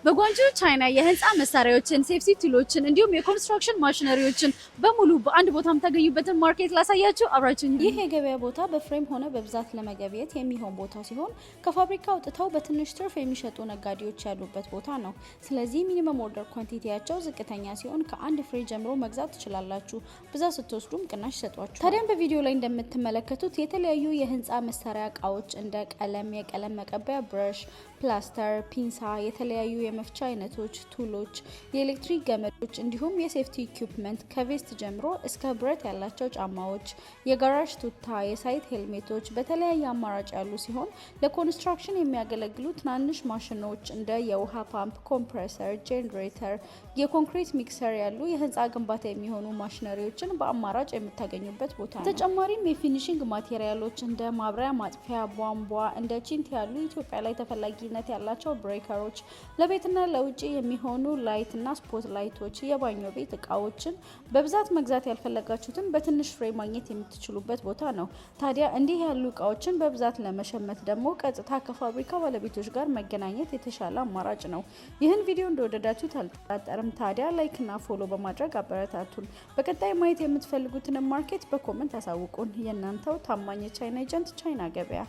በጓንጆ ቻይና የህንፃ መሳሪያዎችን፣ ሴፍቲ ቱሎችን እንዲሁም የኮንስትራክሽን ማሽነሪዎችን በሙሉ በአንድ ቦታ የምታገኙበትን ማርኬት ላሳያችሁ። አብራችሁ ይህ የገበያ ቦታ በፍሬም ሆነ በብዛት ለመገበየት የሚሆን ቦታ ሲሆን ከፋብሪካ አውጥተው በትንሽ ትርፍ የሚሸጡ ነጋዴዎች ያሉበት ቦታ ነው። ስለዚህ ሚኒመም ኦርደር ኳንቲቲያቸው ዝቅተኛ ሲሆን ከአንድ ፍሬ ጀምሮ መግዛት ትችላላችሁ። ብዛት ስትወስዱም ቅናሽ ይሰጧችሁ። ታዲያም በቪዲዮ ላይ እንደምትመለከቱት የተለያዩ የህንፃ መሳሪያ እቃዎች እንደ ቀለም፣ የቀለም መቀበያ ብረሽ፣ ፕላስተር፣ ፒንሳ፣ የተለያዩ የመፍቻ አይነቶች፣ ቱሎች፣ የኤሌክትሪክ ገመዶች እንዲሁም የሴፍቲ ኢኩፕመንት ከቬስት ጀምሮ እስከ ብረት ያላቸው ጫማዎች፣ የጋራዥ ቱታ፣ የሳይት ሄልሜቶች በተለያየ አማራጭ ያሉ ሲሆን ለኮንስትራክሽን የሚያገለግሉ ትናንሽ ማሽኖች እንደ የውሃ ፓምፕ፣ ኮምፕሬሰር፣ ጄኔሬተር፣ የኮንክሪት ሚክሰር ያሉ የህንፃ ግንባታ የሚሆኑ ማሽነሪዎችን በአማራጭ የምታገኙበት ቦታ ነው። ተጨማሪም የፊኒሽንግ ማቴሪያሎች እንደ ማብሪያ፣ ማጥፊያ፣ ቧንቧ እንደ ቺንት ያሉ ኢትዮጵያ ላይ ተፈላጊነት ያላቸው ብሬከሮች፣ ለቤትና ለውጪ የሚሆኑ ላይትና ስፖት ላይቶች፣ የባኞ ቤት እቃዎችን በብዛት መግዛት ያልፈለጋችሁትን በትንሽ ፍሬ ማግኘት የምትችሉበት ቦታ ነው። ታዲያ እንዲህ ያሉ እቃዎችን በብዛት ለመሸመት ደግሞ ቀጥታ ከፋብሪካ ባለቤቶች ጋር መገናኘት የተሻለ አማራጭ ነው። ይህን ቪዲዮ እንደወደዳችሁት አልጠራጠርም። ታዲያ ላይክና ፎሎ በማድረግ አበረታቱን። በቀጣይ ማየት የምትፈልጉትን ማርኬት በኮመንት አሳውቁን። የእናንተው ታማኝ ቻይና ኤጀንት ቻይና ገበያ።